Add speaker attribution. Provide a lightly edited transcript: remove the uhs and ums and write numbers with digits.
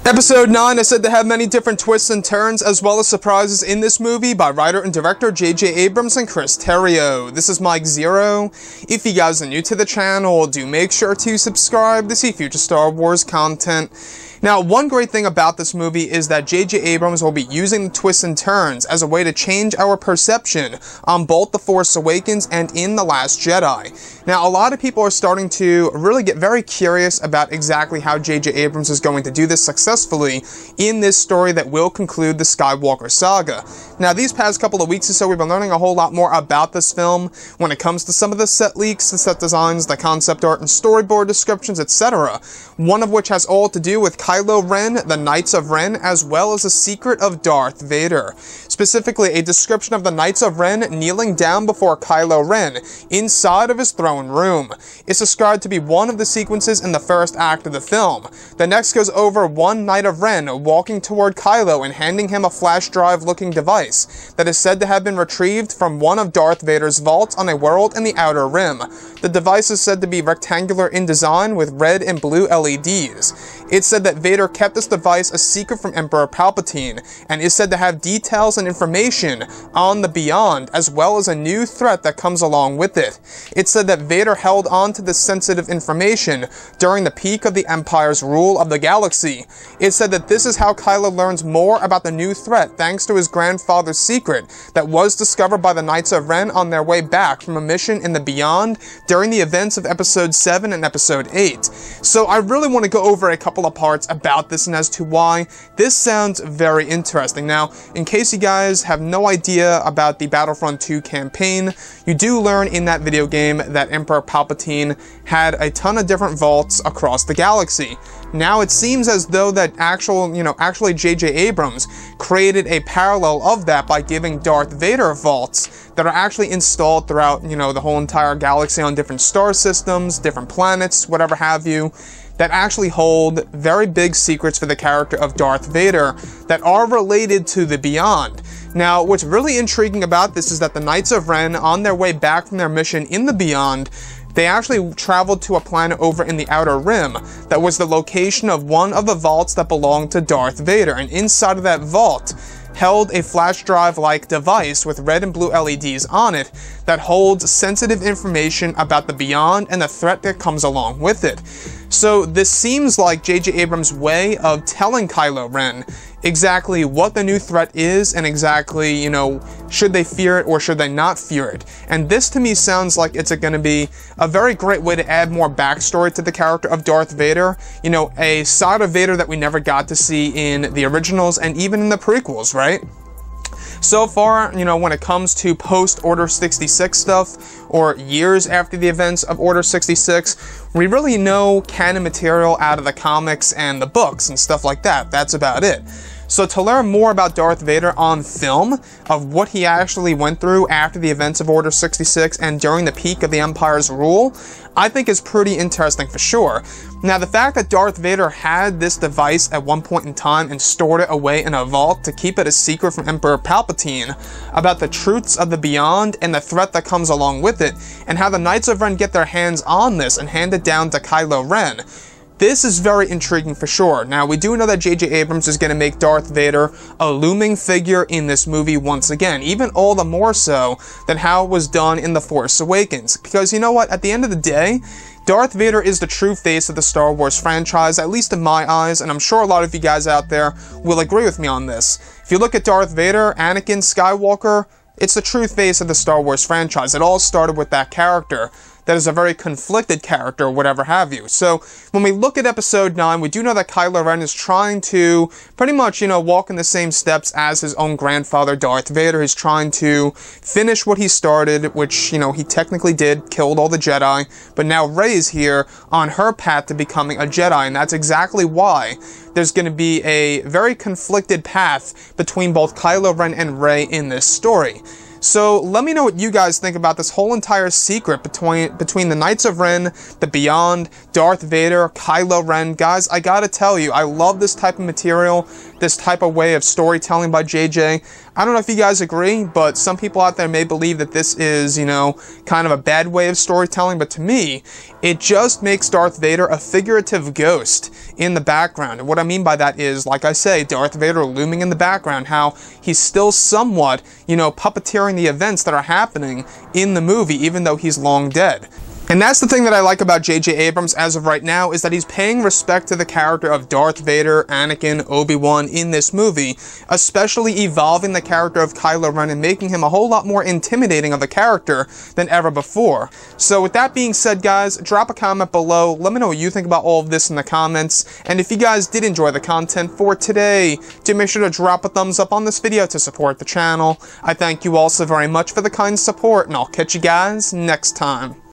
Speaker 1: Episode 9 is said to have many different twists and turns, as well as surprises in this movie by writer and director J.J. Abrams and Chris Terrio. This is Mike Zero. If you guys are new to the channel, do make sure to subscribe to see future Star Wars content. Now, one great thing about this movie is that J.J. Abrams will be using the twists and turns as a way to change our perception on both The Force Awakens and in The Last Jedi. Now, a lot of people are starting to really get very curious about exactly how J.J. Abrams is going to do this successfully in this story that will conclude the Skywalker saga. Now, these past couple of weeks or so, we've been learning a whole lot more about this film when it comes to some of the set leaks, the set designs, the concept art, and storyboard descriptions, etc. One of which has all to do with Kylo Ren, the Knights of Ren, as well as a secret of Darth Vader. Specifically, a description of the Knights of Ren kneeling down before Kylo Ren inside of his throne room. It's described to be one of the sequences in the first act of the film. The next goes over one Knight of Ren walking toward Kylo and handing him a flash drive looking device that is said to have been retrieved from one of Darth Vader's vaults on a world in the Outer Rim. The device is said to be rectangular in design with red and blue LEDs. It's said that Vader kept this device a secret from Emperor Palpatine, and is said to have details and information on the Beyond, as well as a new threat that comes along with it. It's said that Vader held on to this sensitive information during the peak of the Empire's rule of the galaxy. It's said that this is how Kylo learns more about the new threat thanks to his grandfather's secret that was discovered by the Knights of Ren on their way back from a mission in the Beyond during the events of Episode 7 and Episode 8. So I really want to go over a couple of parts about this and as to why this sounds very interesting. Now, in case you guys have no idea about the Battlefront 2 campaign, you do learn in that video game that Emperor Palpatine had a ton of different vaults across the galaxy. Now it seems as though that actually J.J. Abrams created a parallel of that by giving Darth Vader vaults that are actually installed throughout, the whole entire galaxy on different star systems, different planets, whatever have you, that actually hold very big secrets for the character of Darth Vader that are related to the Beyond. Now, what's really intriguing about this is that the Knights of Ren, on their way back from their mission in the Beyond, they actually traveled to a planet over in the Outer Rim that was the location of one of the vaults that belonged to Darth Vader, and inside of that vault held a flash drive-like device with red and blue LEDs on it that holds sensitive information about the Beyond and the threat that comes along with it. So this seems like J.J. Abrams' way of telling Kylo Ren exactly what the new threat is and exactly, should they fear it or should they not fear it. And this to me sounds like it's going to be a very great way to add more backstory to the character of Darth Vader. A side of Vader that we never got to see in the originals and even in the prequels, right? So far, when it comes to post-Order 66 stuff, or years after the events of Order 66, we really know canon material out of the comics and the books and stuff like that. That's about it. So to learn more about Darth Vader on film, of what he actually went through after the events of Order 66 and during the peak of the Empire's rule, I think is pretty interesting for sure. Now, the fact that Darth Vader had this device at one point in time and stored it away in a vault to keep it a secret from Emperor Palpatine about the truths of the Beyond and the threat that comes along with it, and how the Knights of Ren get their hands on this and hand it down to Kylo Ren, this is very intriguing for sure. Now, we do know that J.J. Abrams is going to make Darth Vader a looming figure in this movie once again, even all the more so than how it was done in The Force Awakens. Because you know what? At the end of the day, Darth Vader is the true face of the Star Wars franchise, at least in my eyes, and I'm sure a lot of you guys out there will agree with me on this. If you look at Darth Vader, Anakin Skywalker, it's the true face of the Star Wars franchise. It all started with that character. That is a very conflicted character, or whatever have you. So, when we look at Episode 9, we do know that Kylo Ren is trying to pretty much, walk in the same steps as his own grandfather, Darth Vader. He's trying to finish what he started, which, he technically did, killed all the Jedi, but now Rey's here on her path to becoming a Jedi, and that's exactly why there's going to be a very conflicted path between both Kylo Ren and Rey in this story. So let me know what you guys think about this whole entire secret between the Knights of Ren, the Beyond, Darth Vader, Kylo Ren. Guys, I gotta tell you, I love this type of material this type of way of storytelling by JJ. I don't know if you guys agree, but some people out there may believe that this is, you know, kind of a bad way of storytelling, but to me, it just makes Darth Vader a figurative ghost in the background. And what I mean by that is, like I say, Darth Vader looming in the background, how he's still somewhat, you know, puppeteering the events that are happening in the movie, even though he's long dead. And that's the thing that I like about J.J. Abrams as of right now, is that he's paying respect to the character of Darth Vader, Anakin, Obi-Wan in this movie, especially evolving the character of Kylo Ren and making him a whole lot more intimidating of a character than ever before. So with that being said, guys, drop a comment below, let me know what you think about all of this in the comments, and if you guys did enjoy the content for today, do make sure to drop a thumbs up on this video to support the channel. I thank you all so very much for the kind support, and I'll catch you guys next time.